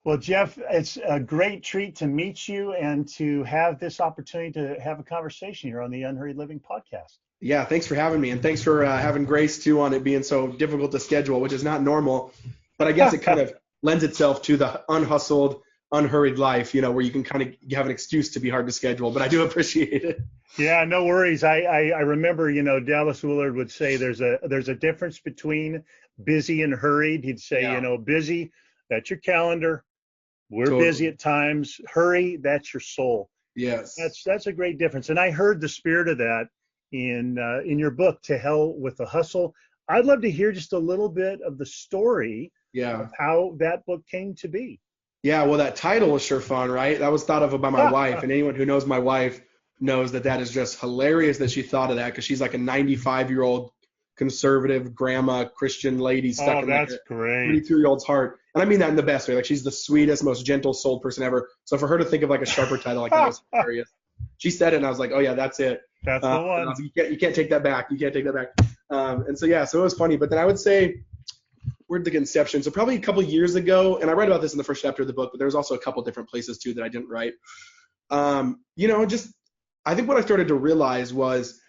Well, Jeff, it's a great treat to meet you and to have this opportunity to have a conversation here on the Unhurried Living podcast. Yeah, thanks for having me, and thanks for having grace too on it being so difficult to schedule, which is not normal, but I guess it kind of lends itself to the unhustled, unhurried life, where you can kind of have an excuse to be hard to schedule. But I do appreciate it. Yeah, no worries. I remember, Dallas Willard would say there's a difference between busy and hurried. He'd say, Yeah, busy, that's your calendar. We're busy totally. at times. Hurry, that's your soul. Yes. That's a great difference. And I heard the spirit of that in your book, To Hell with the Hustle. I'd love to hear just a little bit of the story Yeah. of how that book came to be. Yeah. Well, that title was sure fun, right? That was thought of by my wife, and anyone who knows my wife knows that that is just hilarious that she thought of that because she's like a 95-year-old conservative grandma Christian lady stuck Oh, in like that's a great. 32-year-old's heart. And I mean that in the best way. Like she's the sweetest, most gentle souled person ever. So for her to think of like a sharper title like that was hilarious. She said it, and I was like, oh yeah, that's it. That's the And I one. was like, you can't take that back. You can't take that back. And so yeah, so it was funny. But then I would say where'd the conception? So probably a couple years ago, and I write about this in the first chapter of the book, but there's also a couple different places too that I didn't write. Just I think what I started to realize was,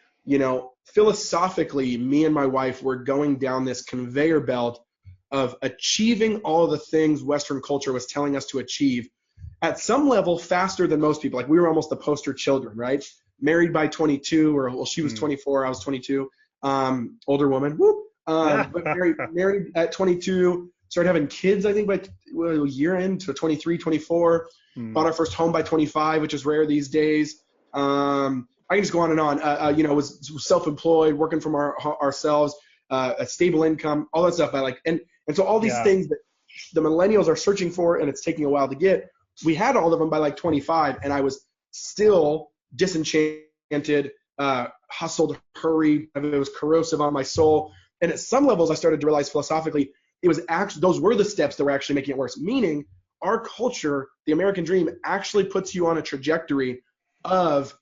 philosophically, me and my wife were going down this conveyor belt of achieving all the things Western culture was telling us to achieve at some level faster than most people. Like we were almost the poster children, right? Married by 22, or well, she was Hmm. 24, I was 22. Older woman, whoop. But married at 22, started having kids, I think by a year into 23, 24. Bought Hmm. our first home by 25, which is rare these days. I can just go on and on. Was self-employed, working from ourselves, a stable income, all that stuff. And so all these Yeah. things that the millennials are searching for, and it's taking a while to get. We had all of them by like 25, and I was still disenchanted, hustled, hurried. It was corrosive on my soul. And at some levels, I started to realize philosophically, it was actually those were the steps that were actually making it worse. Meaning, our culture, the American dream, actually puts you on a trajectory of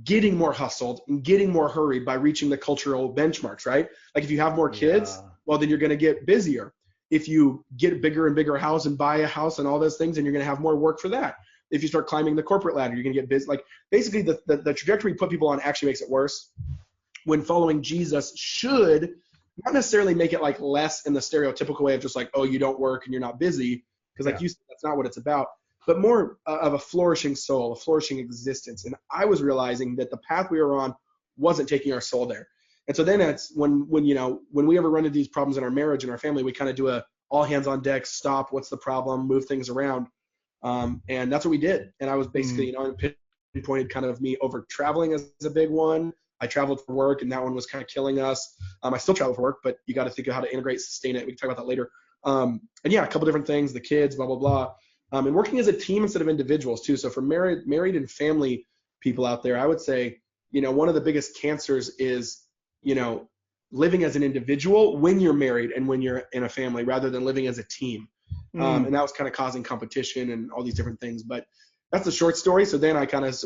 getting more hustled and getting more hurried by reaching the cultural benchmarks, right? Like if you have more kids, Yeah. well, then you're going to get busier. If you get a bigger and bigger house and buy a house and all those things, then you're going to have more work for that. If you start climbing the corporate ladder, you're going to get busy. Like basically the trajectory you put people on actually makes it worse. When following Jesus should not necessarily make it like less in the stereotypical way of just like, oh, you don't work and you're not busy. Because like Yeah. you said, that's not what it's about, but more of a flourishing soul, a flourishing existence. And I was realizing that the path we were on wasn't taking our soul there. And so then it's when we ever run into these problems in our marriage and our family, we kind of do a all hands on deck, stop, what's the problem, move things around. And that's what we did. And I was basically, Hmm. pinpointed kind of me over traveling as a big one. I traveled for work, and that one was kind of killing us. I still travel for work, but you got to think of how to integrate, sustain it. We can talk about that later. And yeah, a couple different things, the kids, blah, blah, blah. And working as a team instead of individuals too. So for married and family people out there, I would say, one of the biggest cancers is, you know, living as an individual when you're married and when you're in a family rather than living as a team. Hmm. And that was kind of causing competition and all these different things. But that's the short story. So then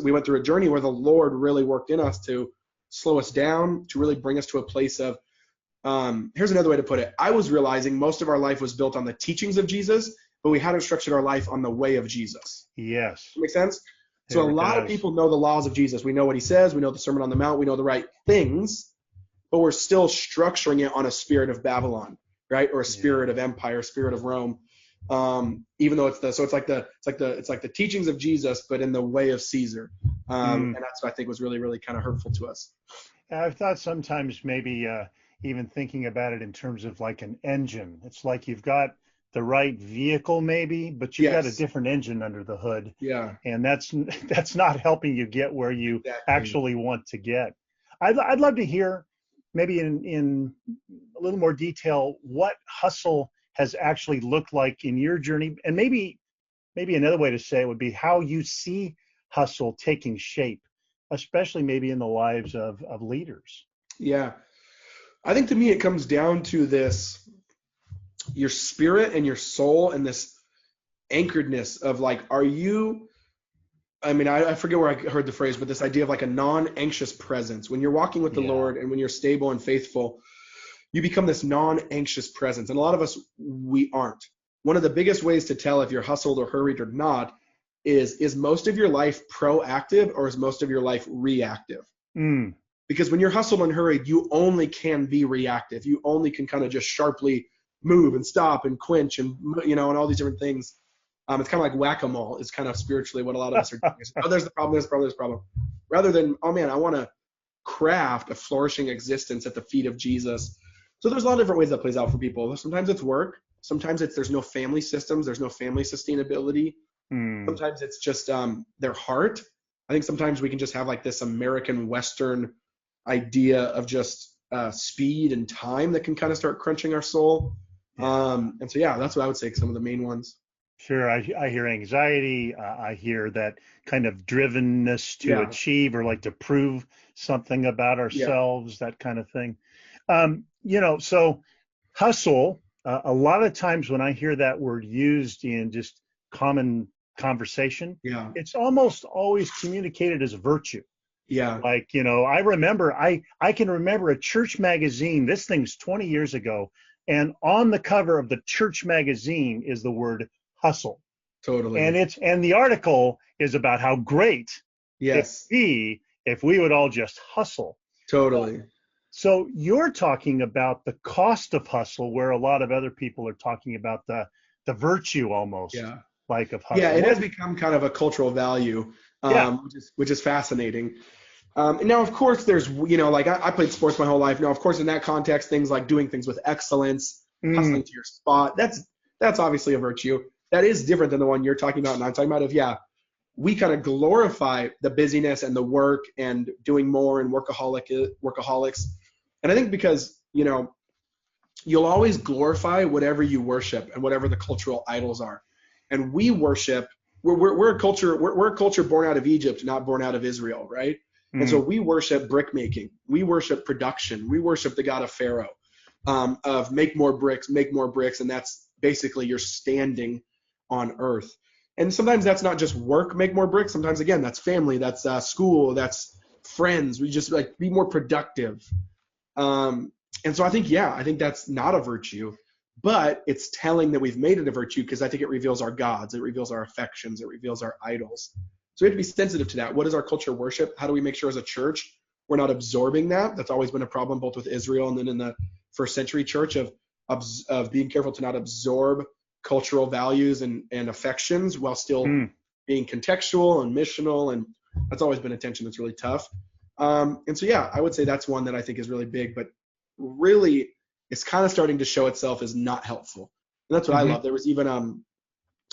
we went through a journey where the Lord really worked in us to slow us down, to really bring us to a place of, here's another way to put it. I was realizing most of our life was built on the teachings of Jesus, but we hadn't structured our life on the way of Jesus. Yes, Make sense? So a it lot of does. people know the laws of Jesus. We know what he says. We know the Sermon on the Mount. We know the right things, but we're still structuring it on a spirit of Babylon, right? Or a spirit Yeah. of empire, spirit of Rome. Even though it's like the teachings of Jesus, but in the way of Caesar. Hmm. And that's what I think was really, really kind of hurtful to us. I've thought sometimes maybe even thinking about it in terms of like an engine. It's like you've got the right vehicle maybe, but you've got a Yes. different engine under the hood, Yeah. and that's not helping you get where you Exactly. actually want to get. I'd love to hear maybe in a little more detail what hustle has actually looked like in your journey, and maybe another way to say it would be how you see hustle taking shape, especially maybe in the lives of leaders. Yeah. I think to me it comes down to this your spirit and your soul and this anchoredness of like, are you, I mean, I forget where I heard the phrase, but this idea of like a non-anxious presence. When you're walking with the Yeah. Lord and when you're stable and faithful, you become this non-anxious presence. And a lot of us, we aren't. one of the biggest ways to tell if you're hustled or hurried or not is most of your life proactive or is most of your life reactive? Mm. Because when you're hustled and hurried, you only can be reactive. You only can kind of just sharply move and stop and quench and, and all these different things. It's kind of like whack-a-mole is kind of spiritually what a lot of us are doing. Oh, there's the problem, there's the problem, there's the problem. Rather than, oh man, I want to craft a flourishing existence at the feet of Jesus. So there's a lot of different ways that plays out for people. Sometimes it's work. Sometimes it's there's no family systems. There's no family sustainability. Sometimes it's just their heart. I think sometimes we can just have like this American Western idea of just speed and time that can kind of start crunching our soul. And so, yeah, that's what I would say some of the main ones. Sure. I hear anxiety. I hear that kind of drivenness to achieve or like to prove something about ourselves, that kind of thing. So hustle, a lot of times when I hear that word used in just common conversation, it's almost always communicated as a virtue. Yeah. Like, I remember, I can remember a church magazine, this thing's 20 years ago, and on the cover of the church magazine is the word hustle. Totally. And the article is about how great it'd be if we would all just hustle. Totally. So you're talking about the cost of hustle, where a lot of other people are talking about the virtue almost, like of hustle. Yeah, it has become kind of a cultural value, which is fascinating. And now, of course, there's, like I played sports my whole life. Now, of course, in that context, things like doing things with excellence, hustling to your spot, that's obviously a virtue. That is different than the one you're talking about and I'm talking about we kind of glorify the busyness and the work and doing more and workaholics. And I think because, you'll always glorify whatever you worship and whatever the cultural idols are. And we worship, we're a culture born out of Egypt, not born out of Israel, right? And so we worship brick making. We worship production. We worship the God of Pharaoh, of make more bricks. And that's basically you're standing on earth. And sometimes that's not just work, make more bricks. Sometimes, again, that's family, that's school, that's friends. We just like be more productive. And so I think that's not a virtue, but it's telling that we've made it a virtue because I think it reveals our gods, it reveals our affections, it reveals our idols. So we have to be sensitive to that. What does our culture worship? How do we make sure as a church we're not absorbing that? That's always been a problem both with Israel and then in the first century church of being careful to not absorb cultural values and affections while still being contextual and missional. And that's always been a tension that's really tough. And so, I would say that's one that I think is really big, but really it's kind of starting to show itself as not helpful. And that's what I love. There was even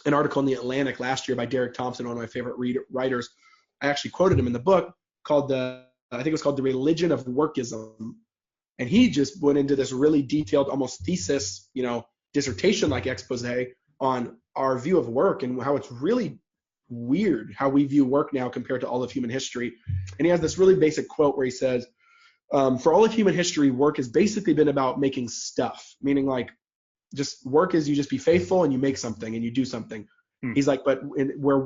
an article in the Atlantic last year by Derek Thompson, one of my favorite writers. I actually quoted him in the book called I think it was called The Religion of Workism. And he just went into this really detailed, almost thesis, dissertation-like expose on our view of work and how it's really weird how we view work now compared to all of human history. And he has this really basic quote where he says, for all of human history, work has basically been about making stuff, meaning like just work is you just be faithful and you make something and you do something. He's like, but where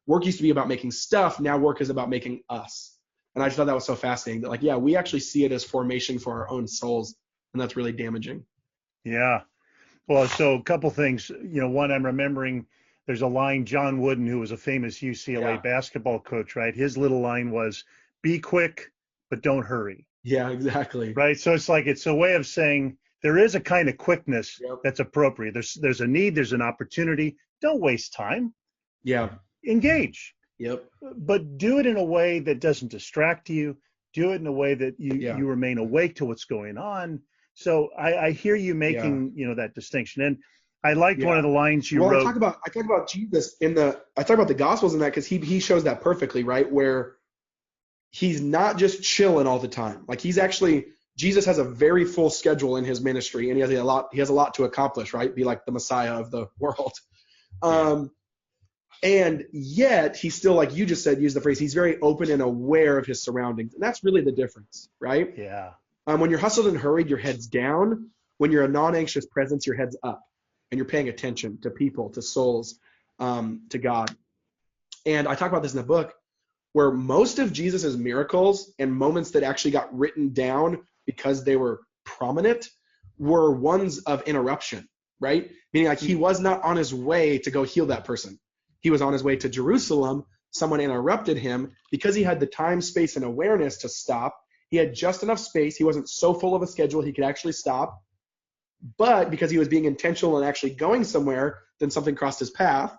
work used to be about making stuff, now work is about making us. And I just thought that was so fascinating that we actually see it as formation for our own souls. And that's really damaging. Yeah. Well, so a couple things, one, I'm remembering there's a line, John Wooden, who was a famous UCLA basketball coach, right? His little line was, be quick, but don't hurry. Yeah, exactly. Right. So it's a way of saying there is a kind of quickness that's appropriate. There's a need, there's an opportunity. Don't waste time. Yeah. Engage. Yep. But do it in a way that doesn't distract you. Do it in a way that you remain awake to what's going on. So I hear you making, that distinction. And I liked one of the lines you wrote. I talk about Jesus I talk about the Gospels in that because he shows that perfectly, right? Where he's not just chilling all the time. Like Jesus has a very full schedule in his ministry and he has a lot to accomplish, right? Be like the Messiah of the world. And yet he's still, like you just said, use the phrase, he's very open and aware of his surroundings. And that's really the difference, right? Yeah. When you're hustled and hurried, your head's down. When you're a non-anxious presence, your head's up. And you're paying attention to people, to souls, to God. And I talk about this in the book, where most of Jesus's miracles and moments that actually got written down because they were prominent were ones of interruption, right? meaning like he was not on his way to go heal that person. He was on his way to Jerusalem. Someone interrupted him because he had the time, space, and awareness to stop. He had just enough space. He wasn't so full of a schedule he could actually stop. But because he was being intentional and actually going somewhere, then something crossed his path.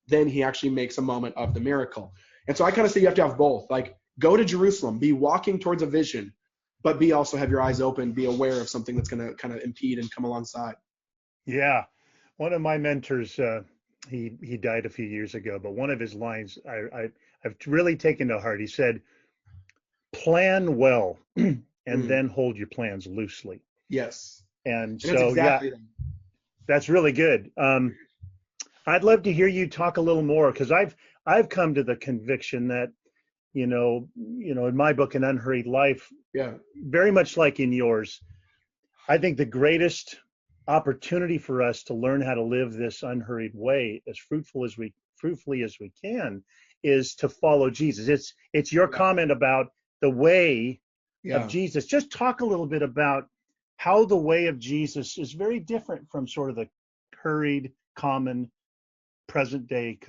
Then he actually makes a moment of the miracle. And so I kind of say you have to have both. Like, go to Jerusalem, be walking towards a vision, but be also have your eyes open, be aware of something that's going to kind of impede and come alongside. Yeah. One of my mentors, he died a few years ago, but one of his lines I've really taken to heart. He said, plan well and then hold your plans loosely. Yes. And that's so, exactly that. That's really good. I'd love to hear you talk a little more, because I've come to the conviction that, in my book, An Unhurried Life, very much like in yours, I think the greatest opportunity for us to learn how to live this unhurried way as fruitfully as we can is to follow Jesus. It's your comment about the way of Jesus. Just talk a little bit about how the way of Jesus is very different from sort of the hurried, common, present day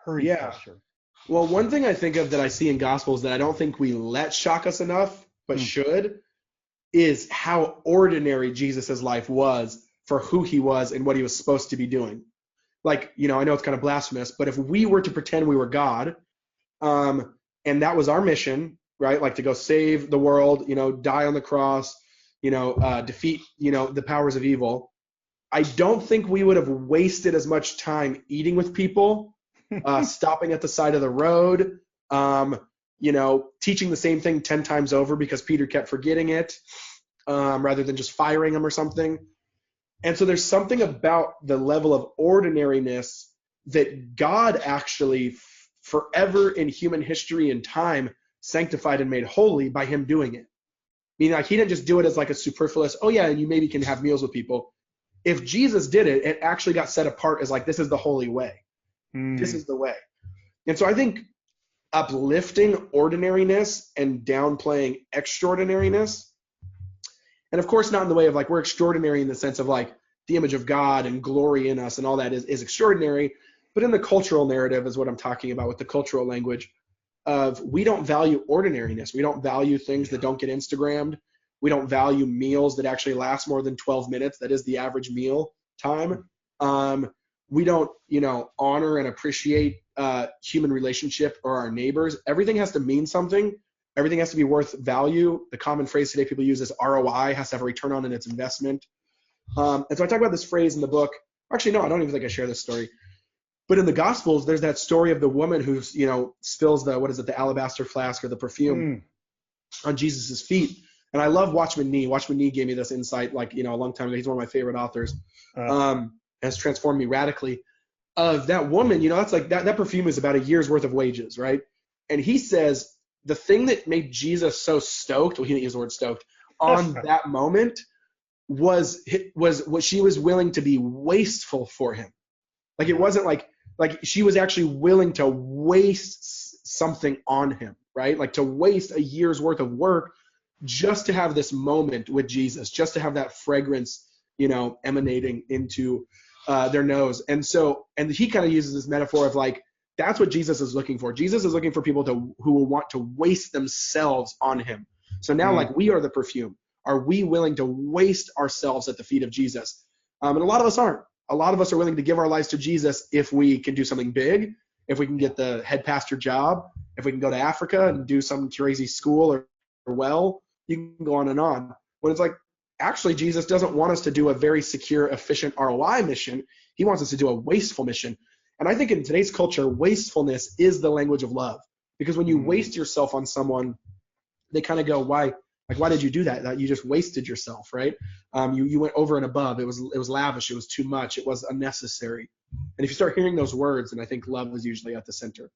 hurried culture. Well, one thing I think of that I see in Gospels that I don't think we let shock us enough, but should, is how ordinary Jesus's life was for who he was and what he was supposed to be doing. Like, I know it's kind of blasphemous, but if we were to pretend we were God, and that was our mission, right? Like to go save the world, die on the cross, defeat, the powers of evil. I don't think we would have wasted as much time eating with people, stopping at the side of the road, teaching the same thing 10 times over because Peter kept forgetting it, rather than just firing him or something. And so there's something about the level of ordinariness that God actually forever in human history and time sanctified and made holy by him doing it. Meaning, like, he didn't just do it as like a superfluous, and you maybe can have meals with people. If Jesus did it, it actually got set apart as like, this is the holy way. This is the way. And so I think uplifting ordinariness and downplaying extraordinariness, and of course not in the way of like we're extraordinary in the sense of like the image of God and glory in us and all that is extraordinary, but in the cultural narrative is what I'm talking about with the cultural language of we don't value ordinariness. We don't value things that don't get Instagrammed. We don't value meals that actually last more than 12 minutes. That is the average meal time. We don't, honor and appreciate human relationship or our neighbors. Everything has to mean something. Everything has to be worth value. The common phrase today people use is ROI, has to have a return on its investment. And so I talk about this phrase in the book. Actually, no, I don't even think I share this story. But in the Gospels, there's that story of the woman who, spills the alabaster flask or the perfume on Jesus's feet. And I love Watchman Nee. Watchman Nee gave me this insight, like, a long time ago. He's one of my favorite authors. Has transformed me radically. Of that woman, that's like that perfume is about a year's worth of wages, right? And he says the thing that made Jesus so stoked, well, he didn't use the word stoked, on that moment was what she was willing to be wasteful for him. Like it wasn't like she was actually willing to waste something on him, right? Like to waste a year's worth of work just to have this moment with Jesus, just to have that fragrance, emanating into their nose. And he kind of uses this metaphor of like, that's what Jesus is looking for. Jesus is looking for people who will want to waste themselves on him. So now like we are the perfume. Are we willing to waste ourselves at the feet of Jesus? And a lot of us aren't. A lot of us are willing to give our lives to Jesus if we can do something big, if we can get the head pastor job, if we can go to Africa and do some crazy school or you can go on and on. When it's like, actually, Jesus doesn't want us to do a very secure, efficient ROI mission. He wants us to do a wasteful mission. And I think in today's culture, wastefulness is the language of love. Because when you waste yourself on someone, they kind of go, why? Like, why did you do that? That you just wasted yourself, right? You went over and above. It was lavish. It was too much. It was unnecessary. And if you start hearing those words, then I think love is usually at the center.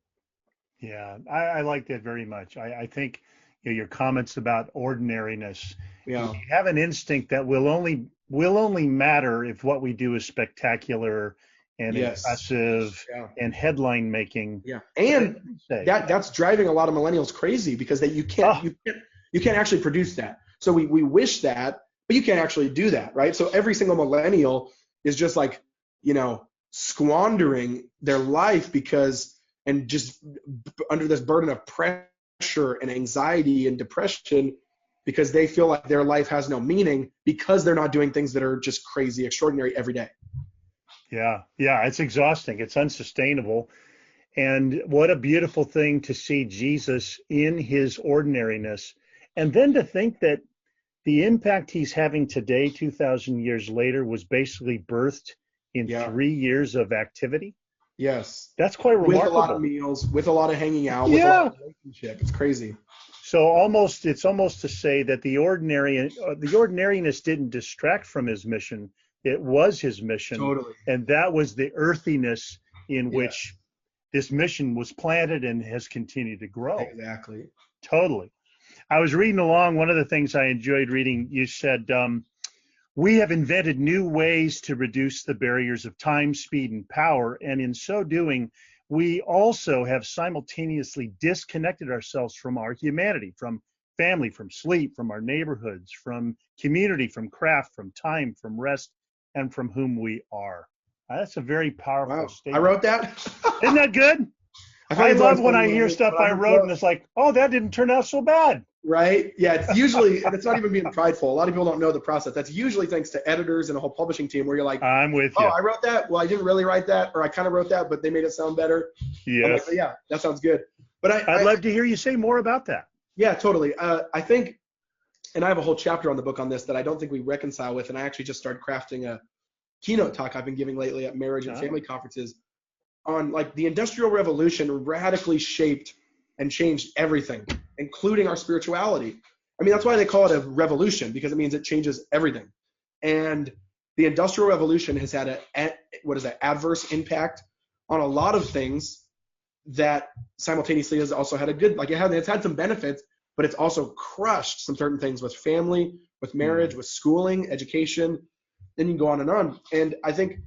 Yeah, I like that very much. I think your comments about ordinariness. Yeah. We have an instinct that will only matter if what we do is spectacular and impressive and headline making. Yeah, and that's driving a lot of millennials crazy because you can't actually produce that. So we wish that, but you can't actually do that, right? So every single millennial is just like squandering their life and just under this burden of pressure and anxiety and depression because they feel like their life has no meaning because they're not doing things that are just crazy, extraordinary every day. Yeah, yeah, it's exhausting. It's unsustainable. And what a beautiful thing to see Jesus in his ordinariness. And then to think that the impact he's having today, 2,000 years later, was basically birthed in Yeah. 3 years of activity. Yes. That's quite remarkable. With a lot of meals, with a lot of hanging out, with a Yeah. lot of relationship. It's crazy. So it's almost to say that the ordinariness didn't distract from his mission. It was his mission. Totally. And that was the earthiness in Yeah. which this mission was planted and has continued to grow. Exactly. Totally. I was reading along. One of the things I enjoyed reading, you said, we have invented new ways to reduce the barriers of time, speed, and power. And in so doing, we also have simultaneously disconnected ourselves from our humanity, from family, from sleep, from our neighborhoods, from community, from craft, from time, from rest, and from whom we are. That's a very powerful statement. I wrote that. Isn't that good? I love when I hear stuff I wrote and it's like, oh, that didn't turn out so bad. Right? Yeah, it's usually, and it's not even being prideful. A lot of people don't know the process. That's usually thanks to editors and a whole publishing team where you're like, I'm with you. Oh, I wrote that. Well, I didn't really write that, or I kind of wrote that, but they made it sound better. Yes. Like, yeah, that sounds good. But I'd love to hear you say more about that. Yeah, totally. I think, and I have a whole chapter on the book on this that I don't think we reconcile with, and I actually just started crafting a keynote talk I've been giving lately at marriage and family conferences on like the Industrial Revolution radically shaped and changed everything, including our spirituality. I mean, that's why they call it a revolution, because it means it changes everything. And the Industrial Revolution has had adverse impact on a lot of things that simultaneously has also had a good, like it's had some benefits, but it's also crushed some certain things with family, with marriage, with schooling, education, then you can go on and on. And I think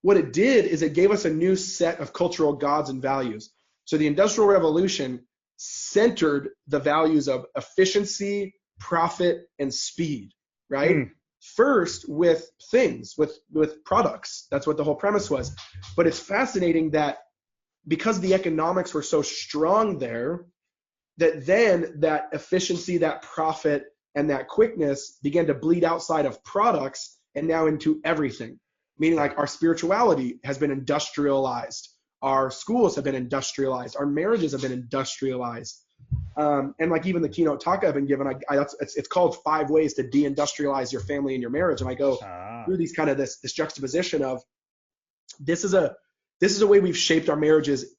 what it did is it gave us a new set of cultural gods and values. So the Industrial Revolution centered the values of efficiency, profit, and speed, right? First with things, with products. That's what the whole premise was. But it's fascinating that because the economics were so strong there, that then that efficiency, that profit, and that quickness began to bleed outside of products and now into everything. Meaning like our spirituality has been industrialized. Our schools have been industrialized. Our marriages have been industrialized. And like even the keynote talk I've been given, it's called 5 Ways to De-Industrialize Your Family and Your Marriage. And I go through these kind of this juxtaposition of this is a way we've shaped our marriages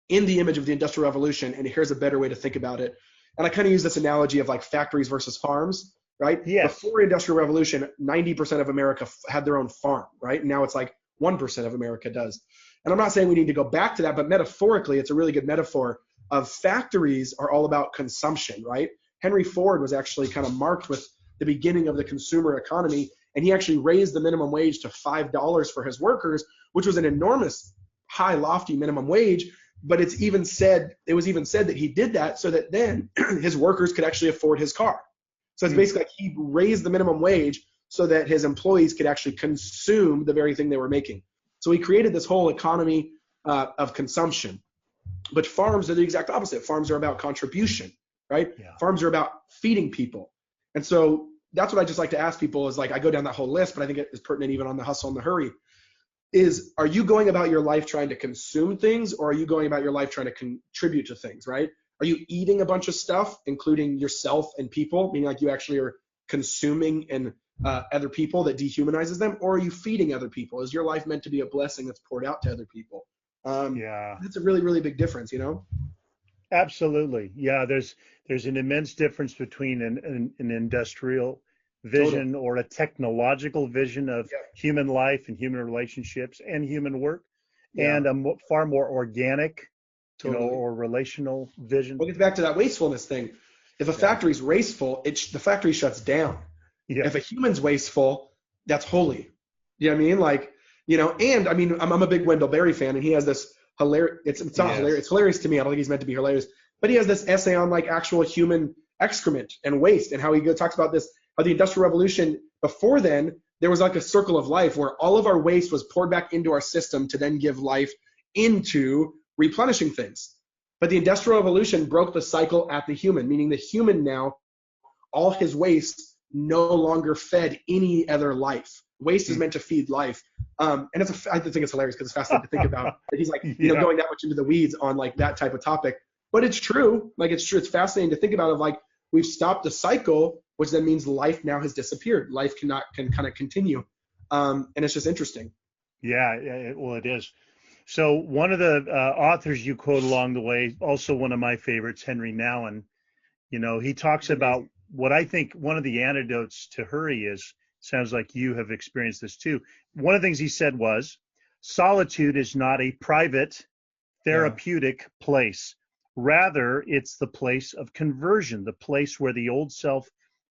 in the image of the Industrial Revolution, and here's a better way to think about it. And I kind of use this analogy of like factories versus farms, right? Yes. Before Industrial Revolution, 90% of America had their own farm, right? And now it's like 1% of America does. And I'm not saying we need to go back to that, but metaphorically, it's a really good metaphor of factories are all about consumption, right? Henry Ford was actually kind of marked with the beginning of the consumer economy, and he actually raised the minimum wage to $5 for his workers, which was an enormous, high, lofty minimum wage. But it was even said that he did that so that then his workers could actually afford his car. So it's basically like he raised the minimum wage so that his employees could actually consume the very thing they were making. So he created this whole economy of consumption. But farms are the exact opposite. Farms are about contribution, right? Yeah. Farms are about feeding people. And so that's what I just like to ask people is like, I go down that whole list, but I think it is pertinent even on the hustle and the hurry. Are you going about your life trying to consume things, or are you going about your life trying to contribute to things, right? Are you eating a bunch of stuff, including yourself and people, meaning like you actually are consuming and other people that dehumanizes them, or are you feeding other people? Is your life meant to be a blessing that's poured out to other people? That's a really, really big difference, you know? Absolutely. Yeah, there's an immense difference between an industrial vision or a technological vision of human life and human relationships and human work, and a far more organic, or relational vision. Well, it gets back to that wastefulness thing. If a factory's wasteful, the factory shuts down. Yeah. If a human's wasteful, that's holy. You know what I mean? Like, and I mean, I'm a big Wendell Berry fan, and he has this hilarious, it's not hilarious, it's hilarious to me. I don't think he's meant to be hilarious, but he has this essay on like actual human excrement and waste, and how he talks about this, how the Industrial Revolution, before then, there was like a circle of life where all of our waste was poured back into our system to then give life into replenishing things. But the Industrial Revolution broke the cycle at the human, meaning the human now, all his waste no longer fed any other life. Waste is meant to feed life. And I think it's hilarious because it's fascinating to think about. He's like, going that much into the weeds on like that type of topic. But it's true. Like, it's true. It's fascinating to think about of like, we've stopped the cycle, which then means life now has disappeared. Life can kind of continue. And it's just interesting. Yeah, well, it is. So one of the authors you quote along the way, also one of my favorites, Henry Nouwen, he talks about what I think one of the antidotes to hurry is. Sounds like you have experienced this too. One of the things he said was, solitude is not a private therapeutic place. Rather, it's the place of conversion, the place where the old self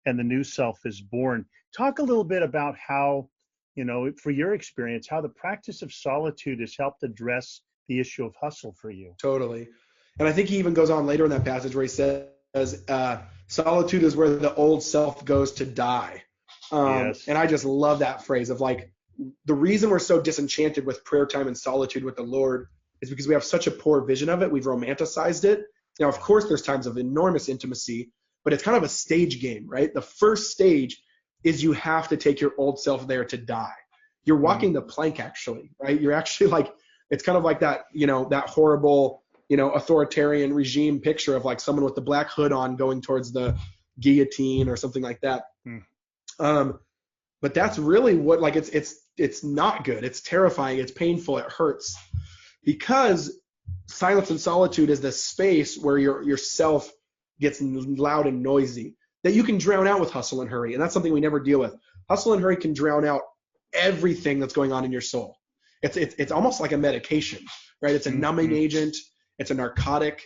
and the new self is born. Talk a little bit about how, for your experience, how the practice of solitude has helped address the issue of hustle for you. Totally. And I think he even goes on later in that passage where he says, solitude is where the old self goes to die. Yes. And I just love that phrase of like, the reason we're so disenchanted with prayer time and solitude with the Lord is because we have such a poor vision of it. We've romanticized it. Now, of course, there's times of enormous intimacy, but it's kind of a stage game, right? The first stage is you have to take your old self there to die. You're walking the plank, actually, right? You're actually like, it's kind of like that, that horrible, authoritarian regime picture of like someone with the black hood on going towards the guillotine or something like that. But that's really what, like, it's not good. It's terrifying. It's painful. It hurts, because silence and solitude is the space where your self gets loud and noisy that you can drown out with hustle and hurry. And that's something we never deal with. Hustle and hurry can drown out everything that's going on in your soul. It's almost like a medication, right? It's a numbing agent. It's a narcotic.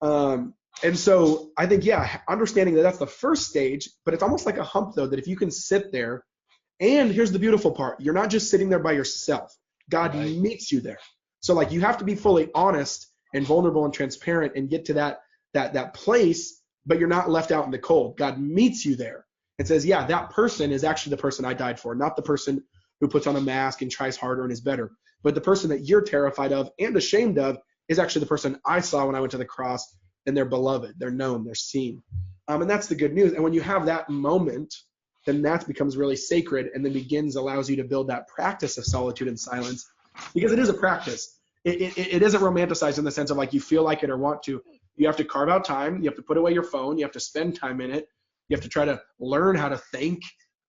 And so I think, understanding that that's the first stage, but it's almost like a hump, though, that if you can sit there, and here's the beautiful part, you're not just sitting there by yourself. God meets you there. So like, you have to be fully honest and vulnerable and transparent and get to that place, but you're not left out in the cold. God meets you there and says, that person is actually the person I died for, not the person who puts on a mask and tries harder and is better, but the person that you're terrified of and ashamed of is actually the person I saw when I went to the cross, and they're beloved, they're known, they're seen. And that's the good news. And when you have that moment, then that becomes really sacred, and then allows you to build that practice of solitude and silence, because it is a practice. It isn't romanticized in the sense of like you feel like it or want to. You have to carve out time. You have to put away your phone. You have to spend time in it. You have to try to learn how to think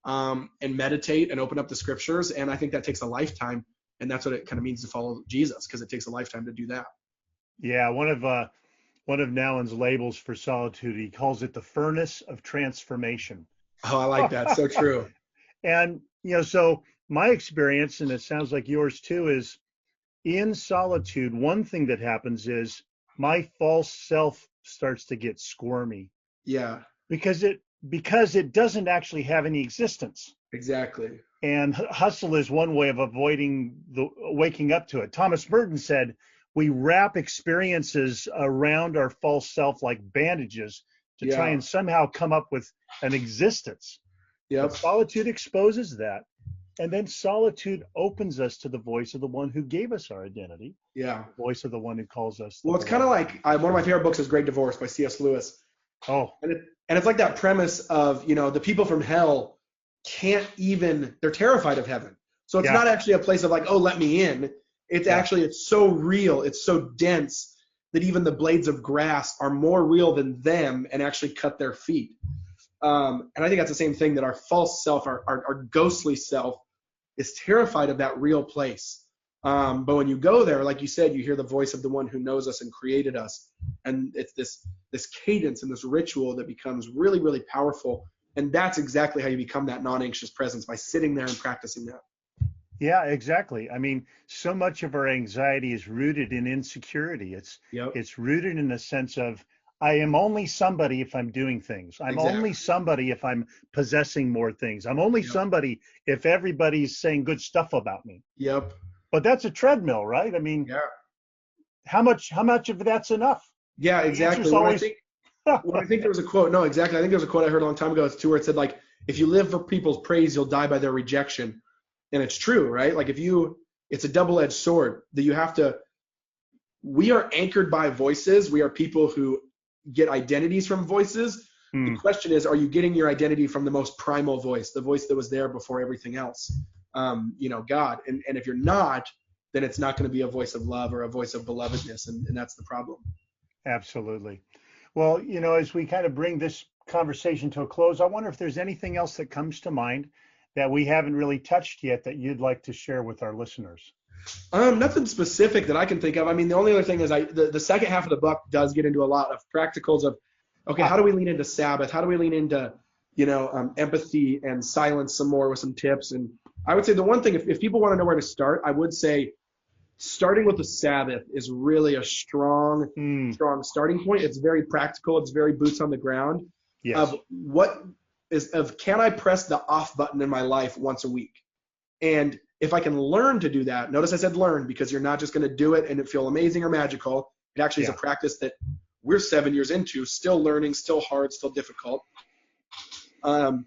and meditate and open up the scriptures. And I think that takes a lifetime. And that's what it kind of means to follow Jesus, because it takes a lifetime to do that. Yeah, one of Nouwen's labels for solitude, he calls it the furnace of transformation. Oh, I like that. So true. And, so my experience, and it sounds like yours too, is in solitude, one thing that happens is my false self starts to get squirmy. Yeah. Because it doesn't actually have any existence. Exactly. And hustle is one way of avoiding waking up to it. Thomas Merton said, we wrap experiences around our false self like bandages to try and somehow come up with an existence. Yep. But solitude exposes that. And then solitude opens us to the voice of the one who gave us our identity. Yeah. The voice of the one who calls us. Well, it's kind of like one of my favorite books is Great Divorce by C.S. Lewis. Oh. And it's like that premise of, the people from hell they're terrified of heaven. So it's not actually a place of like, oh, let me in. It's actually, it's so real. It's so dense that even the blades of grass are more real than them and actually cut their feet. And I think that's the same thing, that our false self, our ghostly self, is terrified of that real place. But when you go there, like you said, you hear the voice of the one who knows us and created us. And it's this cadence and this ritual that becomes really, really powerful. And that's exactly how you become that non-anxious presence, by sitting there and practicing that. Yeah, exactly. I mean, so much of our anxiety is rooted in insecurity. It's rooted in a sense of, I am only somebody if I'm doing things. I'm only somebody if I'm possessing more things. I'm only somebody if everybody's saying good stuff about me. Yep. But that's a treadmill, right? I mean, how much of that's enough? Yeah, exactly. I think there was a quote. No, exactly. I think there was a quote I heard a long time ago too, where it said like, if you live for people's praise, you'll die by their rejection. And it's true, right? Like it's a double-edged sword that you have to, we are anchored by voices. We are people who get identities from voices. The question is, are you getting your identity from the most primal voice, the voice that was there before everything else? God. And if you're not, then it's not going to be a voice of love or a voice of belovedness. And that's the problem. Absolutely. Well, as we kind of bring this conversation to a close, I wonder if there's anything else that comes to mind that we haven't really touched yet that you'd like to share with our listeners. Nothing specific that I can think of. I mean, the only other thing is the second half of the book does get into a lot of practicals of, okay, how do we lean into Sabbath? How do we lean into, empathy and silence some more with some tips? And I would say the one thing, if people want to know where to start, I would say starting with the Sabbath is really a strong starting point. It's very practical. It's very boots on the ground. Yes. Can I press the off button in my life once a week? And if I can learn to do that, notice I said learn, because you're not just going to do it and it feel amazing or magical. It actually is a practice that we're 7 years into, still learning, still hard, still difficult. But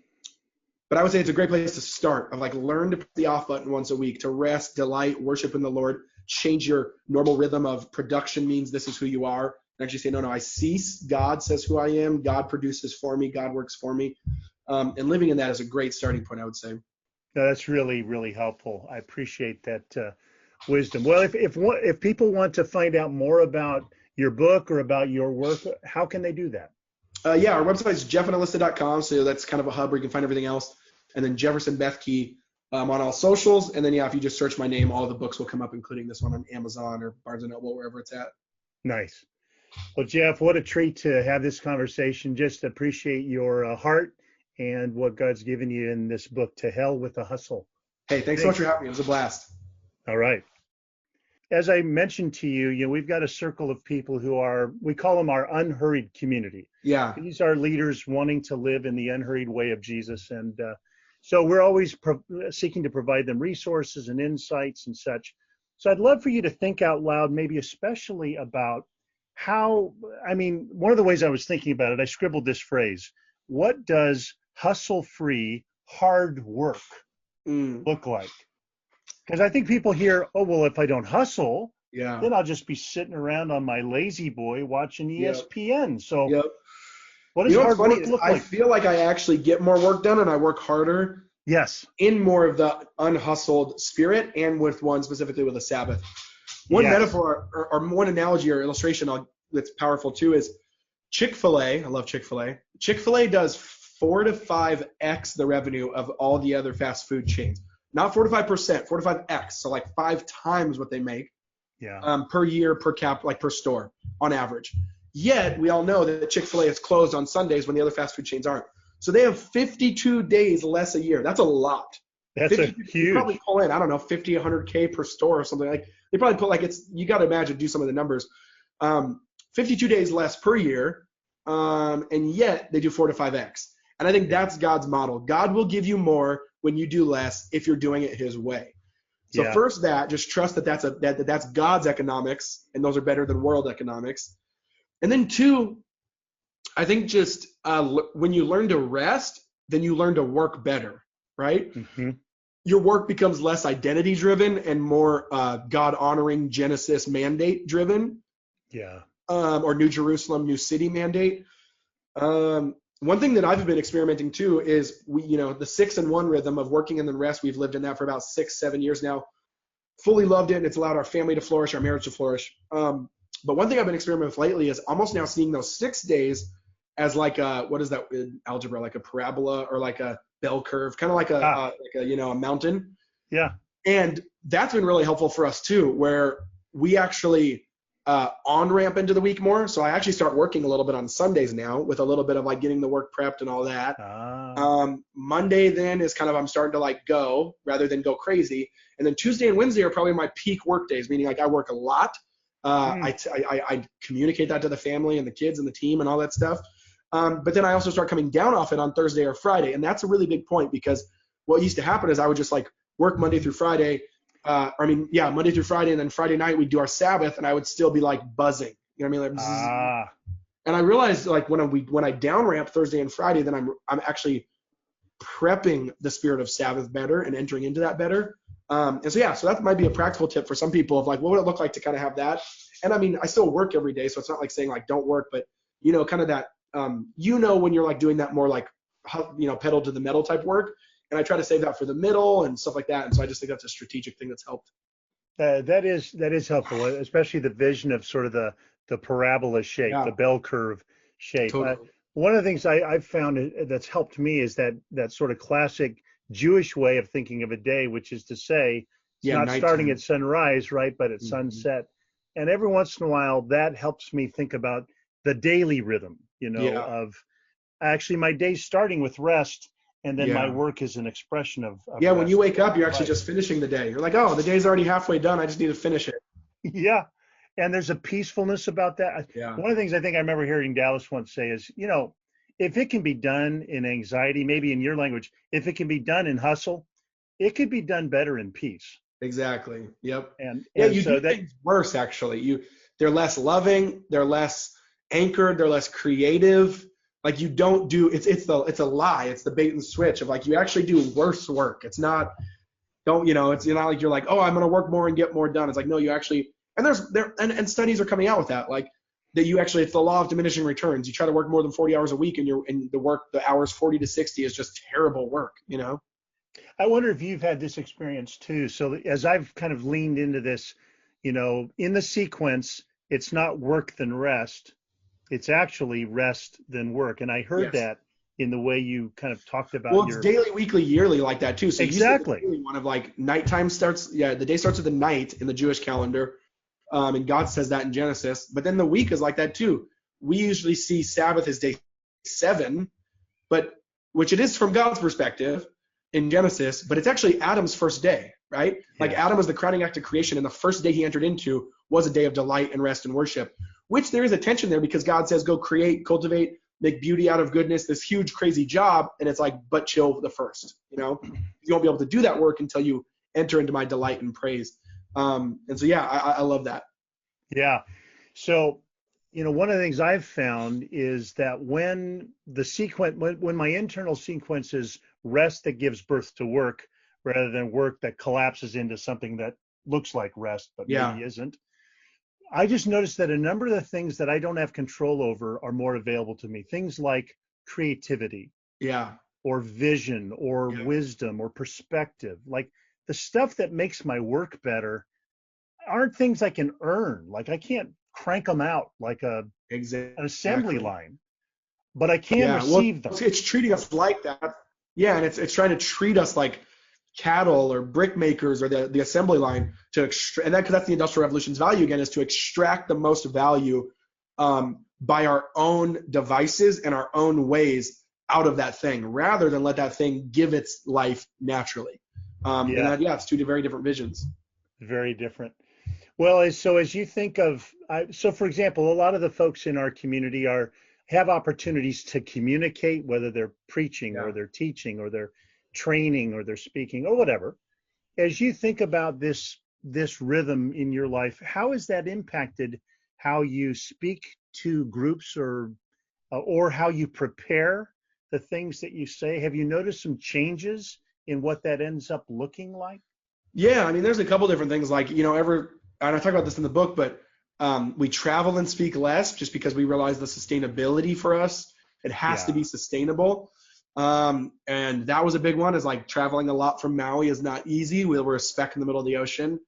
I would say it's a great place to start, of learn to put the off button once a week, to rest, delight, worship in the Lord, change your normal rhythm of production means this is who you are. And actually say, no, I cease. God says who I am. God produces for me. God works for me. And living in that is a great starting point, I would say. No, that's really, really helpful. I appreciate that wisdom. Well, if people want to find out more about your book or about your work, how can they do that? Our website is jeffanenlisted.com. So that's kind of a hub where you can find everything else. And then Jefferson Bethke on all socials. And then, if you just search my name, all the books will come up, including this one on Amazon or Barnes & Noble, wherever it's at. Nice. Well, Jeff, what a treat to have this conversation. Just appreciate your heart and what God's given you in this book, To Hell with the Hustle. Hey, thanks so much for having me. It was a blast. All right. As I mentioned to you, we've got a circle of people we call them our unhurried community. Yeah. These are leaders wanting to live in the unhurried way of Jesus. And so we're always seeking to provide them resources and insights and such. So I'd love for you to think out loud, maybe especially about one of the ways I was thinking about it, I scribbled this phrase: what does hustle-free hard work look like? Because I think people hear, oh, well, if I don't hustle, then I'll just be sitting around on my lazy boy watching ESPN. Yep. So what does hard work look like? I feel like I actually get more work done and I work harder. Yes. In more of the unhustled spirit, and with one specifically with a Sabbath. One metaphor or one analogy or illustration that's powerful too is Chick-fil-A. I love Chick-fil-A. Chick-fil-A does 4 to 5x the revenue of all the other fast food chains. Not 4 to 5%, 4 to 5x. So 5 times what they make per year, per store on average. Yet we all know that Chick-fil-A is closed on Sundays when the other fast food chains aren't. So they have 52 days less a year. That's a lot. That's huge. You probably pull in, 50, 100K per store or something. They probably put you got to imagine, do some of the numbers. 52 days less per year, and yet they do 4 to 5x. And I think that's God's model. God will give you more when you do less if you're doing it His way. So first, just trust that that's God's economics, and those are better than world economics. And then 2, I think just when you learn to rest, then you learn to work better, right? Mm-hmm. Your work becomes less identity driven and more God honoring Genesis mandate driven. Yeah. Or New Jerusalem, New City mandate. One thing that I've been experimenting too is the 6-in-1 rhythm of working and then rest. We've lived in that for about 6-7 years now. Fully loved it, and it's allowed our family to flourish, our marriage to flourish. But one thing I've been experimenting with lately is almost now seeing those 6 days as what is that in algebra, like a parabola or like a bell curve, kind of like a mountain. Yeah. And that's been really helpful for us too, where we actually on-ramp into the week more. So I actually start working a little bit on Sundays now, with a little bit of getting the work prepped and all that. Monday then is kind of, I'm starting to go rather than go crazy. And then Tuesday and Wednesday are probably my peak work days, meaning I work a lot. I communicate that to the family and the kids and the team and all that stuff. But then I also start coming down off it on Thursday or Friday. And that's a really big point, because what used to happen is I would just work Monday through Friday. Monday through Friday, and then Friday night we'd do our Sabbath, and I would still be buzzing. You know what I mean? And I realized when I down ramp Thursday and Friday, then I'm actually prepping the spirit of Sabbath better and entering into that better. And so, yeah, so that might be a practical tip for some people of like, what would it look like to kind of have that? And I mean, I still work every day, so it's not like saying like don't work, but kind of that, when you're like doing that more like, pedal to the metal type work. And I try to save that for the middle and stuff like that. And so I just think that's a strategic thing that's helped. That is helpful, especially the vision of sort of the parabola shape, Yeah, the bell curve shape. totally. One of the things I've found that's helped me is that sort of classic Jewish way of thinking of a day, which is to say it's Yeah, not starting nighttime. at sunrise, right, but at sunset. And every once in a while, that helps me think about the daily rhythm, Yeah, of actually my day's starting with rest, and then my yeah. work is an expression of Yeah, when you rest. wake up, you're actually Right. just finishing the day. You're like, oh, the day's already halfway done. I just need to finish it. Yeah. And there's a peacefulness about that. Yeah. One of the things I think I remember hearing Dallas once say is, if it can be done in anxiety, maybe in your language, if it can be done in hustle, it could be done better in peace. Exactly. Yep. And Yeah, and you do so that things worse actually. They're less loving, they're less anchored, they're less creative. Like you don't do it's a lie. It's the bait and switch of like you actually do worse work. It's not don't it's not like you're like, oh, I'm gonna work more and get more done. It's like no, you actually and and studies are coming out with that, like that you actually it's the law of diminishing returns. You try to work more than 40 hours a week and the hours 40 to 60 is just terrible work. I wonder if you've had this experience too. So as I've kind of leaned into this, in the sequence, it's not work then rest. It's actually rest then work. And I heard Yes. that in the way you kind of talked about Well, it's your daily, weekly, yearly like that too. So you said the exactly. daily one of like nighttime starts. Yeah, the day starts with the night in the Jewish calendar, and God says that in Genesis. But then the week is like that too. We usually see Sabbath as day 7, but which it is from God's perspective in Genesis, but it's actually Adam's first day, right? Like Yes. Adam was the crowning act of creation, and the first day he entered into was a day of delight and rest and worship. Which there is a tension there because God says, "Go create, cultivate." Make beauty out of goodness, this huge crazy job, and it's like, but chill the first, you won't be able to do that work until you enter into my delight and praise. And so yeah, I love that. Yeah. So, one of the things I've found is that when my internal sequence is rest that gives birth to work rather than work that collapses into something that looks like rest but Yeah, maybe isn't, I just noticed that a number of the things that I don't have control over are more available to me. Things like creativity yeah, or vision or yeah, wisdom or perspective. Like the stuff that makes my work better aren't things I can earn. Like I can't crank them out like an assembly exactly. line, but I can Yeah, well, receive them. it's treating us like that. Yeah, and it's trying to treat us like cattle or brick makers or the assembly line to extract, and that because that's the industrial revolution's value again is to extract the most value by our own devices and our own ways out of that thing, rather than let that thing give its life naturally. And Yeah, that it's two very different visions. very different. Well, as you think of, so for example, a lot of the folks in our community have opportunities to communicate, whether they're preaching or Yeah. they're teaching or they're training or they're speaking or whatever. As you think about this rhythm in your life, how has that impacted how you speak to groups or how you prepare the things that you say? Have you noticed some changes in what that ends up looking like? Yeah, I mean, there's a couple different things like, and I talk about this in the book, but we travel and speak less just because we realize the sustainability for us. It has to Yeah. be sustainable. And that was a big one is like traveling a lot from Maui is not easy. We're a speck in the middle of the ocean.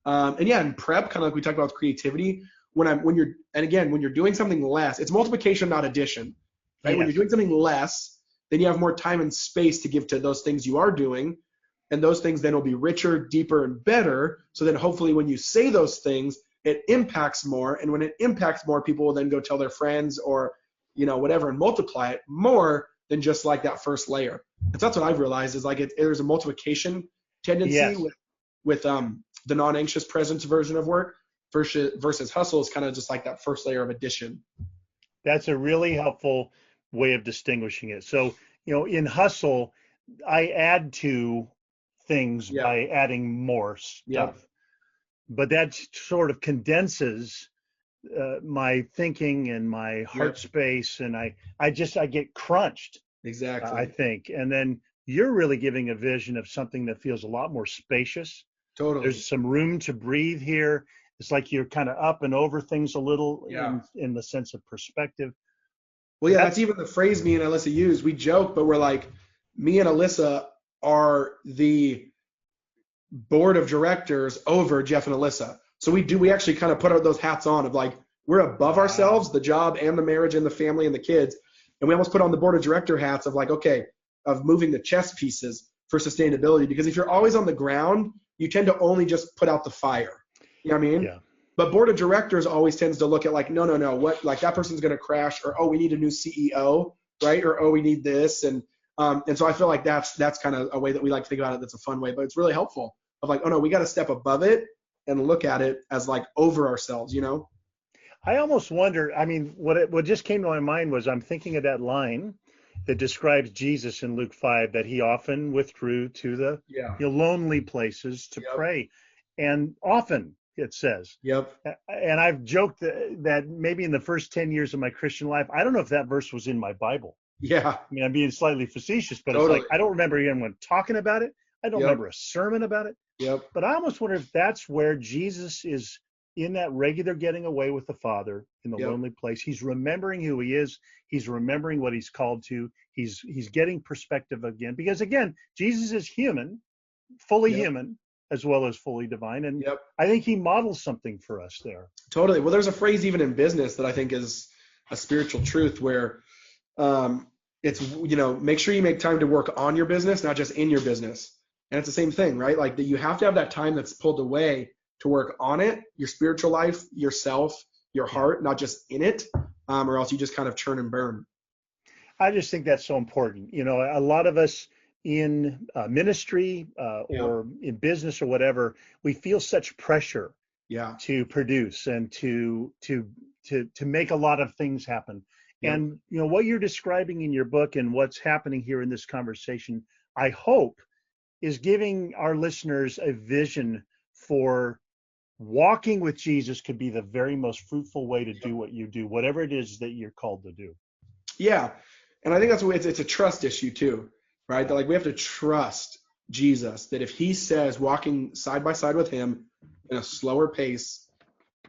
And yeah, in prep, kind of like we talked about with creativity, when you're doing something less, it's multiplication, not addition, right? When you're Yes. doing something less, then you have more time and space to give to those things you are doing. And those things then will be richer, deeper, and better. So then hopefully when you say those things, it impacts more. And when it impacts more, people will then go tell their friends or, whatever, and multiply it more than just like that first layer. And so that's what I've realized is like there's a multiplication tendency Yes. with the non-anxious presence version of work versus hustle is kind of just like that first layer of addition. That's a really helpful way of distinguishing it. So, in hustle, I add to things Yeah. by adding more Yep. stuff, but that sort of condenses my thinking and my heart Yep. space, and I get crunched, I Exactly. think, and then You're really giving a vision of something that feels a lot more spacious. Totally. There's some room to breathe here. It's like you're kind of up and over things a little Yeah. in the sense of perspective. Well, yeah, that's That's even the phrase me and Alyssa use. We joke, but we're like, me and Alyssa are the board of directors over Jeff and Alyssa. So we actually kind of put those hats on of like, we're above wow. ourselves, the job and the marriage and the family and the kids. And we almost put on the board of director hats of like, okay, of moving the chess pieces for sustainability. Because if you're always on the ground, you tend to only just put out the fire. You know what I mean? Yeah. But board of directors always tends to look at like, no, what, like that person's going to crash, or, oh, we need a new CEO, right? Or, oh, we need this. And so I feel like that's kind of a way that we like to think about it. That's a fun way, but it's really helpful of like, oh no, we got to step above it and look at it as like over ourselves, you know? I almost wonder, I mean, what just came to my mind was I'm thinking of that line that describes Jesus in Luke 5, that he often withdrew to the Yeah. lonely places to Yep. pray. And often it says, Yep. and I've joked that maybe in the first 10 years of my Christian life, I don't know if that verse was in my Bible. Yeah. I mean, I'm being slightly facetious, but it's like, Totally. I don't remember anyone talking about it. I don't Yep. remember a sermon about it. Yep. But I almost wonder if that's where Jesus is in that regular getting away with the Father in the Yep. lonely place. He's remembering who he is. He's remembering what he's called to. He's getting perspective again. Because again, Jesus is human, fully Yep. human, as well as fully divine. And Yep. I think he models something for us there. Totally. Well, there's a phrase even in business that I think is a spiritual truth where it's, make sure you make time to work on your business, not just in your business. And it's the same thing, right? Like that you have to have that time that's pulled away to work on it, your spiritual life, yourself, your Yeah. heart, not just in it, or else you just kind of churn and burn. I just think that's so important. A lot of us in ministry Yeah. or in business or whatever, we feel such pressure Yeah. to produce and to make a lot of things happen. Yep. And what you're describing in your book and what's happening here in this conversation, I hope, is giving our listeners a vision for walking with Jesus could be the very most fruitful way to do what you do, whatever it is that you're called to do. Yeah. And I think that's what it's a trust issue too, right? That like we have to trust Jesus, that if he says walking side by side with him in a slower pace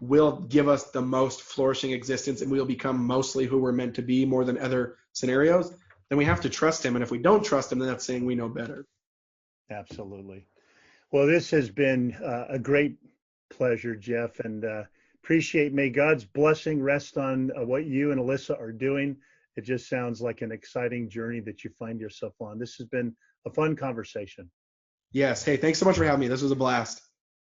will give us the most flourishing existence and we'll become mostly who we're meant to be more than other scenarios, then we have to trust him. And if we don't trust him, then that's saying we know better. Absolutely. Well, this has been a great pleasure, Jeff, and appreciate. May God's blessing rest on what you and Alyssa are doing. It just sounds like an exciting journey that you find yourself on. This has been a fun conversation. Yes. Hey, thanks so much for having me. This was a blast.